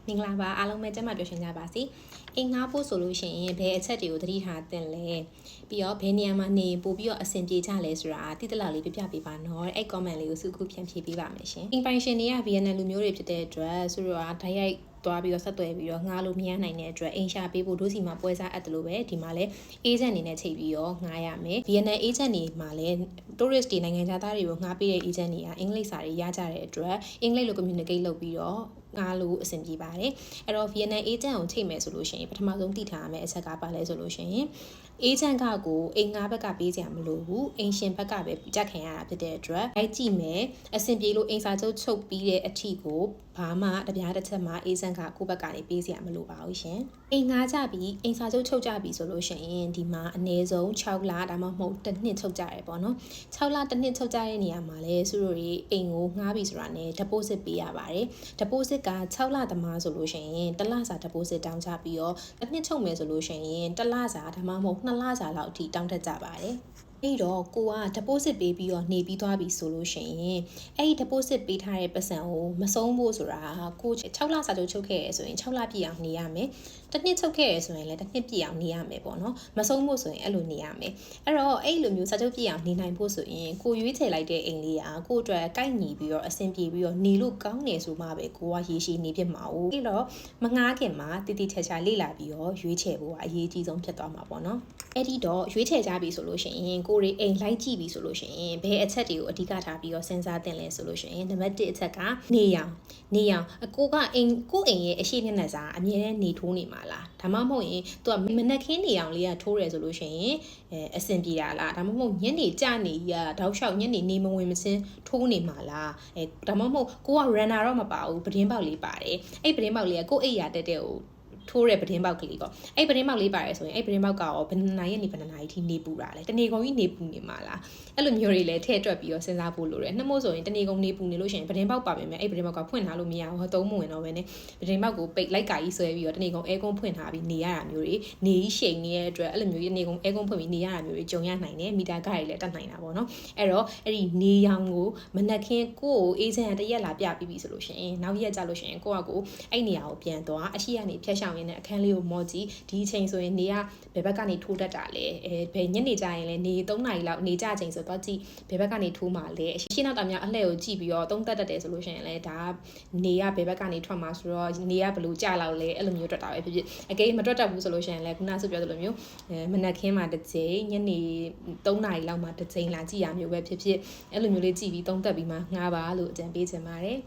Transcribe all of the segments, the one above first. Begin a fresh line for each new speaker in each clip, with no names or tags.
မင်္ဂလာပါအားလုံးပဲကျမပြောရှင်ကြပါစေအိမ်ငှားဖို့ဆိုလို့ရှိရင်ဘယ်အချက်တွေကိုသတိထားသင့်လဲပြီးတော့ဘယ်နေရာမှာနေပို့ပြီးတော့အဆင်ပြေကြလဲဆိုတာတိတိကျကျလေးပြပြပေးပါနော်အဲ့ comment လေးကိုစုခုပြန်ဖြေပေးပါမယ်ရှင်အိမ်ပိုင်ရှင်တွေက VNL လူမျိုးတွေဖြစ်တဲ့အတွက်ဆိုတော့ဓာတ်ရိုက်သွားပြီးတော့ဆက်သွယ်ပြီးတော့ငှားလို့မရနိုင်တဲ့အတွက်အိမ်ရှာပေးဖို့ဒုစီမှာပွဲစားအပ်တယ်လို့ပဲဒီမှာလဲ agent အနေနဲ့ချိန်ပြီးတော့ငှားရမယ် VNL agent တွေမှာလဲ tourist တွေနိုင်ငံခြားသားတွေကိုငှားပေးတဲ့ agent တွေကအင်္ဂလိပ်စာတွေရကြတဲ့အတွက်အင်္ဂလိပ်လို communicate လုပ်ပြီးတော့ငါလို့အဆင်ပြေပါတယ်အဲ့တော့ VNL agent ကိုချိန်မယ်ဆိုလို့ရှိရင်ပထမဆုံးသိထားရမယ့်အချက်ကပါလဲဆိုလို့ရှိရင် agent ကကိုအိမ်ငါးဘက်ကပေးကြမလို့ဘူးအိမ်ရှင်ဘက်ကပဲကြက်ခံရတာဖြစ်တဲ့အတွက်လိုက်ကြည့်မယ်အဆင်ပြေလို့အိမ်စာချုပ်ပြီးတဲ့အထိကိုဘာမှတပြားတစ်ချက်မှ agent ကကိုယ့်ဘက်ကနေပေးစရာမလိုပါဘူးရှင်အိမ်ငါးကြပြီးအိမ်စာချုပ်ကြပြီးဆိုလို့ရှိရင်ဒီမှာအနည်းဆုံး6လဒါမှမဟုတ်တစ်နှစ်ချုပ်ကြရဲပေါ့နော်6လတစ်နှစ်ချုပ်ကြတဲ့နေရာမှာလဲသူတို့တွေအိမ်ကိုငှားပြီးဆိုတာနဲ့ deposit ပေးရပါတယ် deposit က6လသမားဆိုလို့ရှိရင်တစ်လစာ deposit တောင်းချပြီးတော့တစ်နှစ်ချုပ်မယ်ဆိုလို့ရှိရင်တစ်လစာဒါမှမဟုတ်2လစာလောက်အထိတောင်းတတ်ကြပါတယ်အဲ့တော့ကိုက deposit ပေးပြီးတော့နေပြီးသွားပြီဆိုလို့ရှိရင်အဲ့ဒီ deposit ပေးထားတဲ့ပတ်စံကိုမဆုံးဖို့ဆိုတာကို6လစာချုပ်ခဲ့ရဆိုရင်6လပြည့်အောင်နေရမယ်တစ်နှစ်ချုပ်ခဲ့ရဆိုရင်လည်းတစ်နှစ်ပြည့်အောင်နေရမယ်ပေါ့နော်မဆုံးဖို့ဆိုရင်အဲ့လိုနေရမယ်အဲ့တော့အဲ့လိုမျိုးစာချုပ်ပြည့်အောင်နေနိုင်ဖို့ဆိုရင်ကိုရွေးချယ်လိုက်တဲ့အိမ်လေးကကိုအတွက်ကိုက်ညီပြီးတော့အဆင်ပြေပြီးတော့နေလို့ကောင်းနေဆိုမှပဲကိုကရေရှည်နေဖြစ်မှာ哦အဲ့တော့မငားခင်မှာတည်တည်ချာချာလေ့လာပြီးတော့ရွေးချယ်ဖို့ကအရေးကြီးဆုံးဖြစ်သွားမှာပေါ့နော်အဲ့ဒီတော့ရွေးချယ်ကြပြီဆိုလို့ရှိရင်ကိုရီအိမ်လိုက်ကြည့်ပြီဆိုလို့ရှိရင်ဘယ်အချက်တွေကိုအဓိကထားပြီးတော့စဉ်းစားသင့်လဲဆိုလို့ရှိရင်နံပါတ်1အချက်ကနေရောင်ကိုကအိမ်ကိုအိမ်ရဲ့အရှိမျက်နှာစာအမြဲတမ်းနေထိုးနေမှာလားဒါမှမဟုတ်ရင်သူကမနက်ခင်းနေအောင်လေးကထိုးရဲဆိုလို့ရှိရင်အဆင်ပြေတာလားဒါမှမဟုတ်ညနေကြနေရတောက်လျှောက်ညနေနေမဝင်မစင်းထိုးနေမှာလားဒါမှမဟုတ်ကိုက runner တော့မပါဘူးပတင်းပေါက်လေးပါတယ်အဲ့ပတင်းပေါက်လေးကကိုအိမ်ရတက်တဲ့ကိုထိုးရဲပတင်းပေါက်ကလေးပေါ့အဲ့ပတင်းပေါက်လေးပါတယ်ဆိုရင်အဲ့ပတင်းပေါက်ကရောဘယ်နှစ်နာရီနေဘယ်နှစ်နာရီထိနေပူတာလဲတနေကုန်ကြီးနေပူနေမှာလားအဲ့လိုမျိုးတွေလည်းထည့်တွက်ပြီးတော့စဉ်းစားဖို့လိုတယ်နှမို့ဆိုရင်တနေကုန်နေပူနေလို့ရှိရင်ပတင်းပေါက်ပါပဲမယ်အဲ့ပတင်းပေါက်ကဖွင့်ထားလို့မရဘူးဟောသုံးမဝင်တော့ပဲねပတင်းပေါက်ကိုပိတ်လိုက်ကာကြီးဆွဲပြီးတော့တနေကုန်အဲကုန်းဖွင့်ထားပြီးနေရတာမျိုးတွေနေကြီးရှိန်နေတဲ့အတွက်အဲ့လိုမျိုးတနေကုန်အဲကုန်းဖွင့်ပြီးနေရတာမျိုးတွေကြုံရနိုင်တယ်မီတာကားတွေလည်းတက်နိုင်တာပေါ့နော်အဲ့တော့အဲ့ဒီနေရောင်ကိုမနက်ခင်းကိုအေးစံတရက်လာပြပြီးပြီဆိုလို့ရှိရင်နောက်ရက်ကြလို့ရှိရင်ကိုအဲ့နေရာကိုပြန်သွားအရှိကနေဖြတ်ရှောင်ရင်းနဲ့အခန်းလေးကိုမော့ကြည့်ဒီအချိန်ဆိုရင်နေကဘယ်ဘက်ကနေထိုးတတ်တာလဲဘယ်ညနေကြရင်လဲနေ3နာရီလောက်နေကြချိန်ဆိုတော့ကြည့်ဘယ်ဘက်ကနေထိုးမှာလဲရှင်းနောက်တာများအလှည့်ကိုကြည့်ပြီးတော့သုံးသက်တတ်တယ်ဆိုလို့ရှိရင်လဲဒါနေကဘယ်ဘက်ကနေထွက်မှာဆိုတော့နေကဘယ်လိုကြလောက်လဲအဲ့လိုမျိုးတွက်တာပဲဖြစ်အကိမတွက်တတ်ဘူးဆိုလို့ရှိရင်လဲခုနကဆိုပြောသလိုမျိုးမနက်ခင်းမှာတစ်ချိန်ညနေ3နာရီလောက်မှာတစ်ချိန်လာကြည့်ရမျိုးပဲဖြစ်အဲ့လိုမျိုးလေးကြည့်ပြီးသုံးသက်ပြီးမှငှားပါလို့အကြံပေးချင်ပါတယ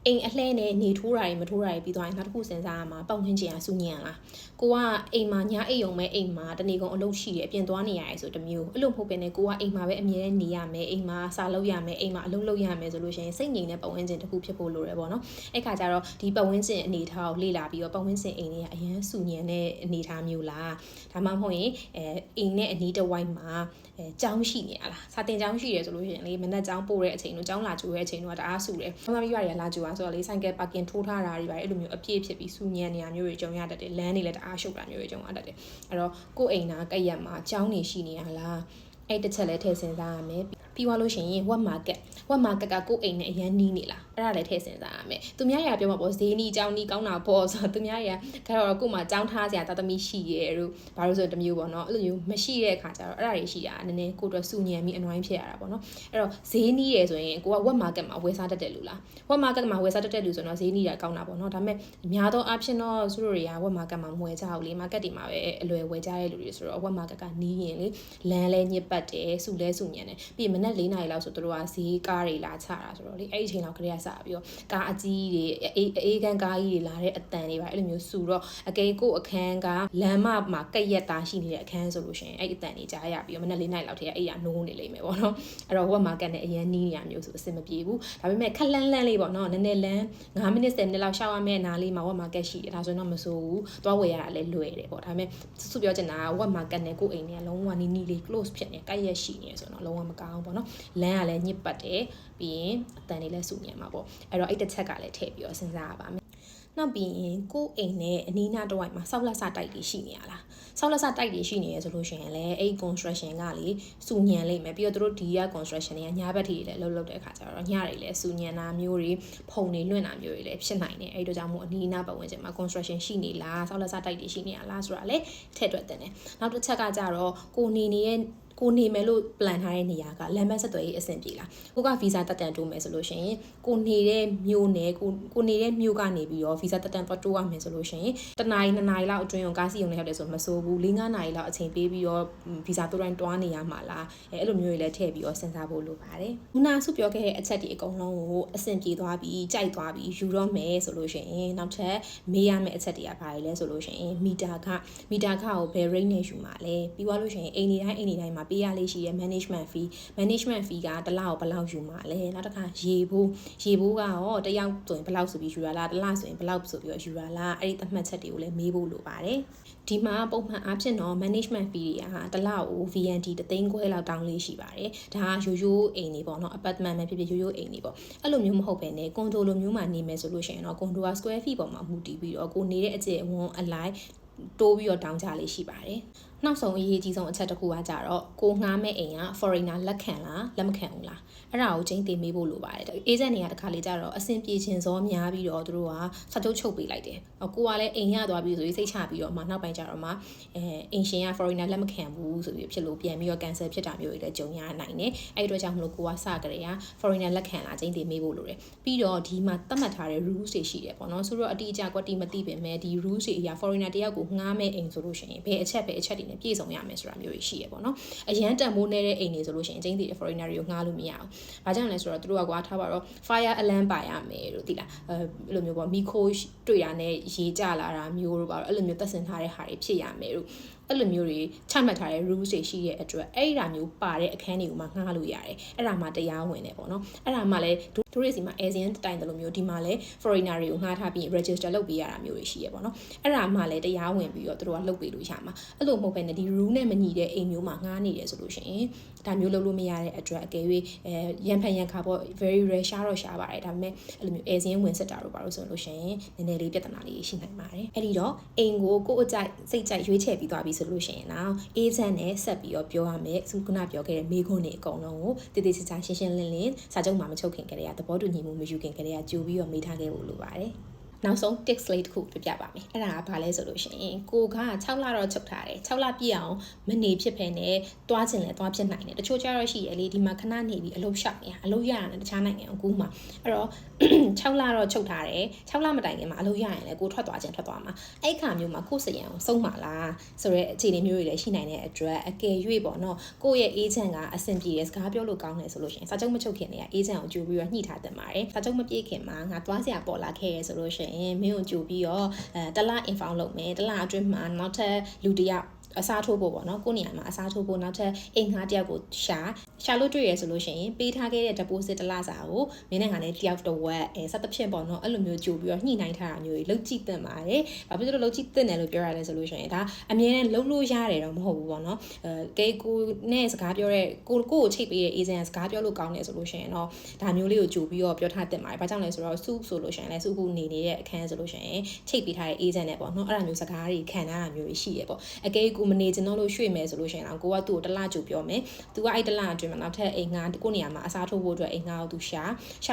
်အိမ်အလှဲနဲ့နေထိုးတာတွေမထိုးတာတွေပြီးသွားရင်နောက်တစ်ခုစဉ်းစားရမှာပေါက်နှင်းချင်အောင်စူညံလားကိုကအိမ်မှာညအိမ်ုံမဲ့အိမ်မှာတနေကုန်အလုပ်ရှိတယ်အပြင်သွားနေရတယ်ဆိုတမျိုးအဲ့လိုမဟုတ်ဘဲနဲ့ကိုကအိမ်မှာပဲအမြဲနေရမယ်အိမ်မှာစာလုပ်ရမယ်အိမ်မှာအလုပ်လုပ်ရမယ်ဆိုလို့ရှိရင်စိတ်ငြိမ်တဲ့ပတ်ဝန်းကျင်တစ်ခုဖြစ်ဖို့လိုတယ်ပေါ့နော်အဲ့ခါကျတော့ဒီပတ်ဝန်းကျင်အနေထားကိုလေ့လာပြီးတော့ပတ်ဝန်းကျင်အိမ်တွေကအရန်စူညံတဲ့အနေထားမျိုးလားဒါမှမဟုတ်ရင်အိမ်နဲ့အနီးတစ်ဝိုက်မှာကျောင်းရှိနေရလားစာတင်ကျောင်းရှိတယ်ဆိုလို့ရှိရင်လေမနက်ကျောင်းပို့တဲ့အချိန်တို့ကျောင်းလာကြိုတဲ့အချိန်တို့ကတအားစူတယ်ဘာမှမပြရလာကြိုဆိုတော့လေဆိုင်ကယ်ပါကင်ထိုးထားတာတွေပါအဲ့လိုမျိုးအပြည့်ဖြစ်ပြီးစူညံနေရမျိုးတွေကြုံရတတ်တယ်လမ်းတွေလည်းတအားရှုပ်တာမျိုးတွေကြုံရတတ်တယ်အဲ့တော့ကိုယ့်အိမ်နာကက်ရက်မှာကျောင်းနေရှိနေရလားအဲ့တစ်ချက်လည်းထည့်စဉ်းစားရမယ်ပြီးသွားလို့ရှိရင် wet market ကကိုယ့်အိမ်နဲ့အရန်နီးနေလားအဲ့ဒါလည်းထည့်စဉ်းစားရမယ်သူများရာပြောမှာပေါ့ဈေးနီးကျောင်းနီးကောင်းတာပေါ့ဆိုတော့သူများရာခါတော့ကို့မှာကျောင်းထားစရာတသမီရှိရဲတို့ဘာလို့ဆိုတမျိုးပေါ့နော်အဲ့လိုမျိုးမရှိတဲ့အခါကျတော့အဲ့ဒါတွေရှိတာနည်းနည်းကိုအတွက်စူညံပြီးအနှွိုင်းဖြစ်ရတာပေါ့နော်အဲ့တော့ဈေးနီးရဲဆိုရင်ကိုက wet market မှာဝယ်စားတတ်တယ်လို့လား wet market မှာဝယ်စားတတ်တယ်လို့ဆိုတော့ဈေးနီးတာကောင်းတာပေါ့နော်ဒါပေမဲ့အများသောအားဖြင့်တော့သူတို့တွေက wet market မှာမဝယ်ကြဘူးလေ market တွေမှာပဲအလွယ်ဝယ်ကြတဲ့လူတွေဆိုတော့ wet market ကနီးရင်လေလမ်းလဲညစ်ပတ်တယ်စုလဲစုညံတယ်ပြီးမနက်4နာရီလောက်ဆိုသူတို့ကဈေးကားတွေလာချတာဆိုတော့လေအဲ့ဒီအချိန်လောက်ကလေးကစပြီးတော့ကားအကြီးတွေအေးကန်းကားကြီးတွေလာတဲ့အတန်တွေပါအဲ့လိုမျိုးစုတော့အကိကိုအခန်းကလမ်းမှာကက်ရက်သားရှိနေတဲ့အခန်းဆိုလို့ရှိရင်အဲ့ဒီအတန်တွေကြားရပြီးတော့မနက်4နာရီလောက်ထဲကအဲ့ရနိုးနေလိမ့်မယ်ပေါ့နော်အဲ့တော့ wet market နဲ့အရင်နီးနေရမျိုးဆိုအဆင်မပြေဘူးဒါပေမဲ့ခက်လန်းလေးပေါ့နော်နည်းနည်းလန်း9မိနစ်10မိနစ်လောက်ရှောက်ရမယ့်နားလေးမှာ wet market ရှိတယ်ဒါဆိုရင်တော့မစိုးဘူးသွားဝယ်ရတာလည်းလွယ်တယ်ပေါ့ဒါပေမဲ့စုပြောချင်တာက wet market နဲ့ကိုယ့်အိမ်နဲ့လုံးဝနီးလေး close ဖြစ်နေကက်ရက်ရှိနေဆိုတော့လုံးဝမကောင်းဘူးပေါ့နော်လမ်းကလည်းညစ်ပတ်တယ်ပြီးရင်အတန်တွေလည်းစုညံမှာပေါ့အဲ့တော့အဲ့တစ်ချက်ကလည်းထည့်ပြီးတော့စဉ်းစားရပါမယ် နောက်ပြီးရင်ကိုအိမ်နဲ့အနီးနားတစ်ဝိုက်မှာဆောက်လက်စတိုက်တွေရှိနေရလားဆောက်လက်စတိုက်တွေရှိနေရဆိုလို့ရှိရင်လည်းအဲ့ construction ကလေစူညံလိမ့်မယ်ပြီးတော့တို့ဒီက construction တွေကညာဘက်ထိလည်းလှုပ်တဲ့အခါကျတော့ညတွေလည်းစူညံတာမျိုးတွေဖုံတွေလွင့်တာမျိုးတွေလည်းဖြစ်နိုင်တယ်အဲ့တို့ကြောင့်မို့အနီးအနားပတ်ဝန်းကျင်မှာ construction ရှိနေလားဆောက်လက်စတိုက်တွေရှိနေရလားဆိုတာလည်းထည့်တွက်တင်တယ်နောက်တစ်ချက်ကကြတော့ကိုနေမယ်လို့ plan ထားတဲ့နေရာကလမ်းမဆက်သွယ်ရေးအဆင်ပြေလားကိုက visa တက်တန်တိုးမယ်ဆိုလို့ရှိရင်ကိုနေတဲ့မြို့နယ်ကိုနေတဲ့မြို့ကနေပြီးတော့ visa တက်တန်တိုးရမယ်ဆိုလို့ရှိရင်တစ်နာရီနှစ်နာရီလောက်အတွင်းကိုကားစီးုံနဲ့ရောက်တယ်ဆိုမစိုးဘူး၄-၅နာရီလောက်အချိန်ပေးပြီးတော့ visa တိုးတိုင်းတွားနေရမှာလားအဲ့လိုမျိုးတွေလည်းထည့်ပြီးတော့စဉ်းစားဖို့လိုပါတယ်ခုနစုပြောခဲ့တဲ့အချက်ဒီအကုန်လုံးကိုအဆင်ပြေသွားပြီးကြိုက်သွားပြီးယူတော့မယ်ဆိုလို့ရှိရင်နောက်ထပ်မေးရမယ့်အချက်တွေကဘာတွေလဲဆိုလို့ရှိရင်မီတာခကိုဘယ် rate နဲ့ယူမှာလဲပြီးသွားလို့ရှိရင်အိမ်နေတိုင်းမှာပေးရလေးရှိရဲ့ management fee ကတစ်လကိုဘယ်လောက်ယူမှာလဲနောက်တစ်ခါရေဘိုးကရောတစ်ယောက်ဆိုရင်ဘယ်လောက်ဆိုပြီးယူရလားတစ်လဆိုရင်ဘယ်လောက်ဆိုပြီးယူရလားအဲ့ဒီသတ်မှတ်ချက်တွေကိုလည်းမေးဖို့လိုပါတယ်ဒီမှာပုံမှန်အားဖြင့်တော့ management fee တွေကတစ်လကို VND 3,500လောက်တောင်းလေးရှိပါတယ်ဒါကရိုးအိမ်တွေပေါ့နော် apartment ပဲဖြစ်ဖြစ်ရိုးအိမ်တွေပေါ့အဲ့လိုမျိုးမဟုတ်ဘဲねကွန်ဒိုလိုမျိုးမှာနေမယ်ဆိုလို့ရှိရင်တော့ကွန်ဒိုက square feet ပေါ်မှာမူတည်ပြီးတော့ကိုနေတဲ့အကျယ်အဝန်းအလိုက်တိုးပြီးတော့တောင်းကြလေးရှိပါတယ်နောက်ဆုံးအရေးကြီးဆုံးအချက်တစ်ခုကကြတော့ကိုငှားမဲ့အိမ်က foreigner လက်ခံလားလက်မခံဘူးလားအဲ့ဒါကိုချင်းတင်မေးဖို့လိုပါတယ်အေဂျင့်တွေကတခါလေကြတော့အဆင်ပြေခြင်းစောများပြီးတော့သူတို့ကစာချုပ်ချုပ်ပေးလိုက်တယ်ကိုကလည်းအိမ်ရသွားပြီးဆိုပြီးစိတ်ချပြီးတော့မှနောက်ပိုင်းကျတော့မှအိမ်ရှင်က foreigner လက်မခံဘူးဆိုပြီးဖြစ်လို့ပြန်ပြီးတော့ cancel ဖြစ်တာမျိုးတွေလည်းကြုံရနိုင်တယ်အဲ့အတွက်ကြောင့်မလို့ကိုကစကြတဲ့က foreigner လက်ခံလားချင်းတင်မေးဖို့လိုတယ်ပြီးတော့ဒီမှာသတ်မှတ်ထားတဲ့ rules တွေရှိတယ်ပေါ့နော်ဆိုတော့အတိအကျကွက်တိမသိပင်မဲ့ဒီ rules တွေအရာ foreigner တယောက်ကိုငှားမဲ့အိမ်ဆိုလို့ရှိရင်ဘယ်အချက်တွေနဲ့ပြည့်စုံရမယ်ဆိုတာမျိုးရှိရပေါ့နော်အရန်တန်မိုးနေတဲ့အိမ်တွေဆိုလို့ရှိရင်အချင်းတွေ foreigner တွေကိုငှားလို့မရအောင်။ဘာကြောင့်လဲဆိုတော့သူတို့ကကွာထားပါတော့ fire alarm ပါရမယ်လို့သိလားအဲ့လိုမျိုးပေါ့မီခိုးတွေ့ရနဲ့ရေကျလာတာမျိုးတို့ပါတော့အဲ့လိုမျိုးသက်ဆင်ထားတဲ့ဟာတွေဖြစ်ရမယ်လို့အဲ့လိုမျိုးတွေချမှတ်ထားတဲ့ rules တွေရှိရဲ့အတွက်အဲ့ဒါမျိုးပါတဲ့အခန်းတွေကိုမှငှားလို့ရတယ်အဲ့ဒါမှတရားဝင်တယ်ပေါ့နော်အဲ့ဒါမှလည်းတို့တွေစီမှာ ASEAN တိုင်တယ်လို့မျိုးဒီမှာလည်း foreigner တွေကိုငှားထားပြီး register လုပ်ပေးရတာမျိုးတွေရှိရပေါ့နော်အဲ့ဒါမှလည်းတရားဝင်ပြီးတော့တို့ကလုပ်ပေးလို့ရမှာအဲ့လိုမဟုတ်ဘဲနဲ့ဒီ rule နဲ့မညီတဲ့အိမ်မျိုးမှာငှားနေတယ်ဆိုလို့ရှိရင်ဒါမျိုးလုပ်လို့မရတဲ့အတွက်အကယ်၍ရန်ဖန်ရန်ခါပေါ့ very rare ရှားပါတယ်ဒါပေမဲ့အဲ့လိုမျိုး ASEAN ဝင်စစ်တာတို့ပါလို့ဆိုလို့ရှိရင်နည်းနည်းလေးပြဿနာလေးရှိနိုင်ပါတယ်အဲ့ဒီတော့အိမ်ကိုကိုယ့်အကြိုက်စိတ်ကြိုက်ရွေးချယ်ပြီးသွားပြီဆိုလို့ရှိရင်တော့ agent နဲ့ဆက်ပြီးတော့ပြောရမယ်ခုနပြောခဲ့တဲ့မေးခွန်းတွေအကုန်လုံးကိုတည်တည်ချာချာရှင်းရှင်းလင်းလင်းစာချုပ်မှာမချုပ်ခင်ကလေးကသဘောတူညီမှုမယူခင်ကလေးကကြိုပြီးတော့မေးထားခဲ့ဖို့လိုပါတယ်နောက်ဆုံး tips လေးတစ်ခုပြပြပါမယ်အဲ့ဒါကဘာလဲဆိုလို့ရှိရင်ကိုက6လတော့ချုပ်ထားတယ်6လပြည့်အောင်မနေဖြစ်ဖ ೇನೆ တွားခြင်းလဲတွားဖြစ်နိုင်တယ်တချို့ကျတော့ရှိရလေဒီမှာခဏနေပြီးအလုပ်ရှောက်နေတာအလုပ်ရတာနဲ့တခြားနိုင်ငံကိုကူးမှာအဲ့တော့6လတော့ချုပ်ထားတယ်6လမတိုင်ခင်မှာအလုပ်ရရင်လည်းကိုထွက်သွားခြင်းထွက်သွားမှာအဲ့ခါမျိုးမှာကိုစရံကိုစုံမှာလားဆိုတဲ့အခြေအနေမျိုးတွေလည်းရှိနိုင်တဲ့အတွက်အကယ်၍ပေါ့နော်ကိုရဲ့ agent ကအဆင်ပြေတယ်စကားပြောလို့ကောင်းတယ်ဆိုလို့ရှိရင်စာချုပ်မချုပ်ခင်တည်းက agent ကိုကြိုပြီးတော့ညှိထားတင်ပါတယ်စာချုပ်မပြေခင်မှာငါတွားစရာပေါ်လာခဲ့ရဆိုလို့ရှိရင်မင်းကိုကြိုပြီးတော့တလ inform လုပ်မယ်တလအတွင်းမှာနောက်ထပ်လူတယောက်အစားထိုးဖို့ပေါ့နော်ကိုနေရာမှာအစားထိုးဖို့နောက်ထပ်အိမ်ငှားတယောက်ကိုရှာလို့တွေ့ရဆိုလို့ရှိရင်ပေးထားခဲ့တဲ့ deposit တစ်လစာကိုမင်းနဲ့ငါနဲ့တယောက်တစ်ဝက်စသဖြင့်ပေါ့နော်အဲ့လိုမျိုးကြိုပြီးတော့ညှိနှိုင်းထားတာမျိုးတွေလုပ်ကြည့်သင့်ပါတယ်။ဘာဖြစ်လို့လုပ်ကြည့်သင့်တယ်လို့ပြောရလဲဆိုလို့ရှိရင်ဒါအမြဲတမ်းလုပ်လို့ရတယ်တော့မဟုတ်ဘူးပေါ့နော်။ကဲကိုနဲ့စကားပြောတဲ့ကိုချိတ်ပေးတဲ့ agent စကားပြောလို့ကောင်းတယ်ဆိုလို့ရှိရင်တော့ဒါမျိုးလေးကိုကြိုပြီးတော့ပြောထားသင့်ပါတယ်။ဘာကြောင့်လဲဆိုတော့စုဆိုလို့ရှိရင်လည်းစုခုနေတဲ့အခန်းဆိုလို့ရှိရင်ချိတ်ပေးထားတဲ့ agent နဲ့ပေါ့နော်အဲ့ဒါမျိုးစကားတွေခံထားတာမျိုးတွေရှိရပေါ့။အကဲကိုမနေချင်တော့လို့ရွှေ့မယ်ဆိုလို့ရှိရင်တော့ကိုကသူ့ကိုတစ်လကြိုပြောမယ်သူကအဲ့တစ်လအတွင်းမှာနောက်ထပ်အိမ်ငှားကိုနေရာမှာအစားထိုးဖို့အတွက်အိမ်ငှားကိုသူရှ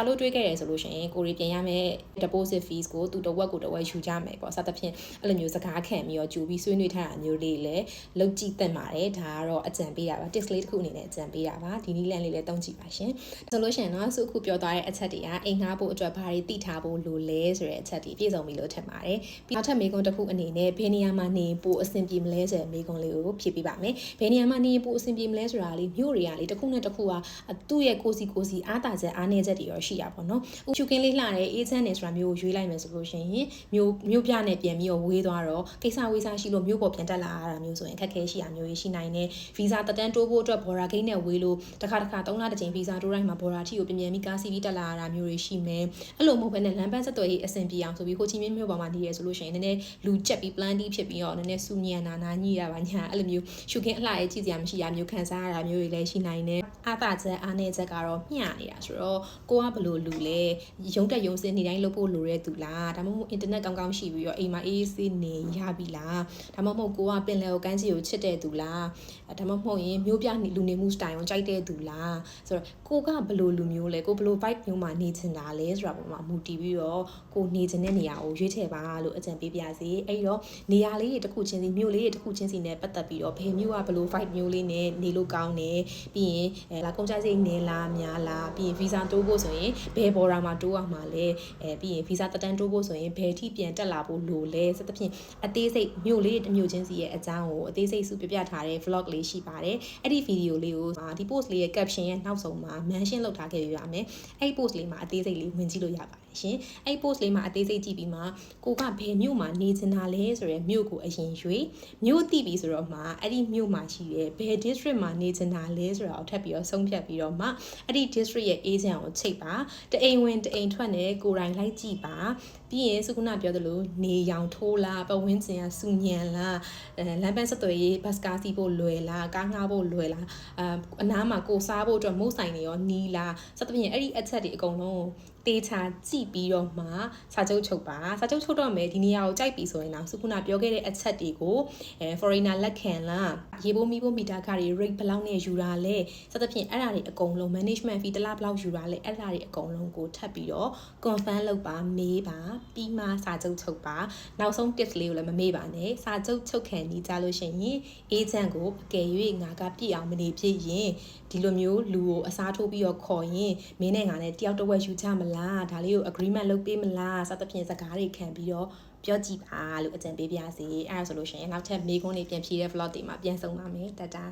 ာလို့တွေးခဲ့တယ်ဆိုလို့ရှိရင်ကိုရီပြန်ရမယ် deposit fees ကိုသူတစ်ဝက်ယူကြမယ်ပေါ့စသဖြင့်အဲ့လိုမျိုးစကားခံပြီးတော့ကြိုပြီးဆွေးနွေးထားတာမျိုးလေးလည်းလုပ်ကြည့်သင့်ပါတယ်ဒါကတော့အကြံပေးတာပါ tips လေးတစ်ခုအနေနဲ့အကြံပေးတာပါဒီနည်းလမ်းလေးလည်းသုံးကြည့်ပါရှင်ဆိုလို့ရှိရင်တော့အခုပြောသွားတဲ့အချက်တွေကအိမ်ငှားဖို့အတွက်ဘာတွေသိထားဖို့လိုလဲဆိုတဲ့အချက်တွေပြည့်စုံပြီလို့ထင်ပါတယ်ပြီးနောက်ထပ်မေးခွန်းတစ်ခုအနေနဲ့ဘယ်နေရာမှာနေပို့အဆင်ပြေမလဲဆိုတဲ့မေးခွန်းလေးကိုဖြေပေးပါမယ်ဘယ်နေရာမှာနေပို့အဆင်ပြေမလဲဆိုတာလေးမြို့တွေကလေတစ်ခုနဲ့တစ်ခုကသူ့ရဲ့ကိုစီအားတာချက်အားနည်းချက်တွေရောရှိရပါတော့။ဥချူကင်းလေးလှတဲ့ agent နဲ့ဆိုတာမျိုးကိုရွေးလိုက်မယ်ဆိုလို့ရှိရင်မြို့ပြနဲ့ပြန်ပြီးတော့ဝေးသွားတော့ကိစ္စဝေးစားရှိလို့မြို့ပေါ်ပြန်တက်လာရတာမျိုးဆိုရင်အခက်ခဲရှိရမျိုးရှိနိုင်တယ်။ visa တက်တန်းတိုးဖို့အတွက် border gate နဲ့ဝေးလို့တစ်ခါ3လတစ်ချိန် visa တိုးတိုင်းမှာ border ထီကိုပြန်ပြီးကားစီးပြီးတက်လာရတာမျိုးတွေရှိမယ်။အဲ့လိုမဟုတ်ဘဲနဲ့လမ်းပန်းဆက်သွယ်ရေးအဆင်ပြေအောင်ဆိုပြီးဟိုချီမင်းမြို့ပေါ်မှာနေရဆိုလို့ရှိရင်နည်းနည်းလူကြက်ပြီး plan တီးဖြစ်ပြီးတော့နည်းနည်းစူညံနာနာညိရ ပါညာအဲ့လိုမျိုးရှုခင်းအလှရဲ့ကြည့်စရာမရှိတာမျိုးခံစားရတာမျိုးတွေလည်းရှိနိုင်တယ်အားသာချက်အားနည်းချက်ကတော့မျှနေတာဆိုတော့ကိုကဘလို့လူလဲရုံးတက်ရုံးစင်းနေတိုင်းလုပ်ဖို့လိုတဲ့သူလားဒါမှမဟုတ်အင်တာနက်ကောင်းကောင်းရှိပြီးတော့အိမ်မှာအေးအေးဆေးနေရပြီလားဒါမှမဟုတ်ကိုကပင်လယ်ကိုကမ်းခြေကိုချစ်တဲ့သူလားဒါမှမဟုတ်ရင်မျိုးပြလူနေမှုစတိုင်ကိုကြိုက်တဲ့သူလားဆိုတော့ကိုကဘလို့လူမျိုးလဲကိုဘလို့ vibe မျိုးမှာနေချင်တာလဲဆိုတာပုံမှာမူတည်ပြီးတော့ကိုနေချင်တဲ့နေရာကိုရွေးချယ်ပါလို့အကြံပေးပြစေအဲ့တော့နေရာလေးတွေတစ်ခုချင်းစီမြို့လေးတွေတစ်ခုချင်းစီနဲ့ပတ်သက်ပြီးတော့ဘယ်မျိုးကဘလို့ vibe မျိုးလေးနဲ့နေလို့ကောင်းတယ်ပြီးရင်လာကုန်ကြစိတ်နေလားများလားပြီးရင် visa တိုးဖို့ဆိုရင်ဘယ် border မှာတိုးရမှာလဲပြီးရင် visa တက်တန်းတိုးဖို့ဆိုရင်ဘယ်ထိပြန်တက်လာဖို့လိုလဲစသဖြင့်အသေးစိတ်မြို့လေးတစ်မြို့ချင်းစီရဲ့အကြောင်းကိုအသေးစိတ်စုပြပြထားတဲ့ vlog လေးရှိပါတယ်အဲ့ဒီ video လေးကိုဒီ post လေးရဲ့ caption ရဲ့နောက်ဆုံးမှာ mention လုပ်ထားခဲ့ပြရမယ်အဲ့ post လေးမှာအသေးစိတ်လေးဝင်ကြည့်လို့ရပါတယ်ရှင်အဲ့ post လေးမှာအသေးစိတ်ကြည့်ပြီးမှကိုကဘယ်မြို့မှာနေချင်တာလဲဆိုရယ်မြို့ကိုအရင်ရွေးမြို့သိပြီဆိုတော့မှအဲ့ဒီမြို့မှာရှိတဲ့ဘယ် district မှာနေချင်တာလဲဆိုတာကိုထပ်ပြီးတော့ဆုံးဖြတ်ပြီးတော့မှအဲ့ဒီ district ရဲ့ agent ကိုချိန်ပါတအိမ်ဝင်တအိမ်ထွက်နဲ့ကိုယ်တိုင်လိုက်ကြည့်ပါပြီးရင်စုခုနပြောသလိုနေရောင်ထိုးလားပတ်ဝန်းကျင်ကစူညံလားလမ်းပန်းဆက်သွယ်ရေးဘတ်ကားစီးဖို့လွယ်လားကားငှားဖို့လွယ်လားအနားမှာကိုစားဖို့အတွက်မုတ်ဆိုင်တွေရောနီးလားစသဖြင့်အဲ့ဒီအချက်တွေအကုန်လုံးတေချာကြည့်ပြီးတော့မှစာချုပ်ချုပ်ပါစာချုပ်ချုပ်တော့မယ်ဒီနေရာကိုကြိုက်ပြီဆိုရင်တော့စုခုနပြောခဲ့တဲ့အချက်တွေကိုforeigner လက်ခံလားရေပိုးမီးပိုးမီတာခတွေ rate ဘယ်လောက်နဲ့ယူတာလဲစသဖြင့်အဲ့ဒါတွေအကုန်လုံး management fee တစ်လဘယ်လောက်ယူတာလဲအဲ့ဒါတွေအကုန်လုံးကိုထပ်ပြီးတော့ confirm လုပ်ပါမေးပါပြီးမှစာချုပ်ချုပ်ပါနောက်ဆုံး tips လေးကိုလည်းမမေ့ပါနဲ့စာချုပ်ချုပ်ခံနေကြလို့ရှိရင် agent ကိုအကယ်၍ငါကပြည့်အောင်မနေဖြစ်ရင်ဒီလိုမျိုးလူကိုအစားထိုးပြီးတော့ခေါ်ရင်မင်းနဲ့ငါနဲ့တယောက်တစ်ဝက်ယူကြမလားဒါလေးကို agreement လုပ်ပေးမလားစသဖြင့်စကားတွေခံပြီးတော့ပြောကြည့်ပါလို့အကြံပေးပါစေအဲ့ဒါဆိုလို့ရှိရင်နောက်ထပ်မေးခွန်းတွေပြန်ဖြေတဲ့ vlog တွေမှာပြန်ဆုံပါမယ်တတာ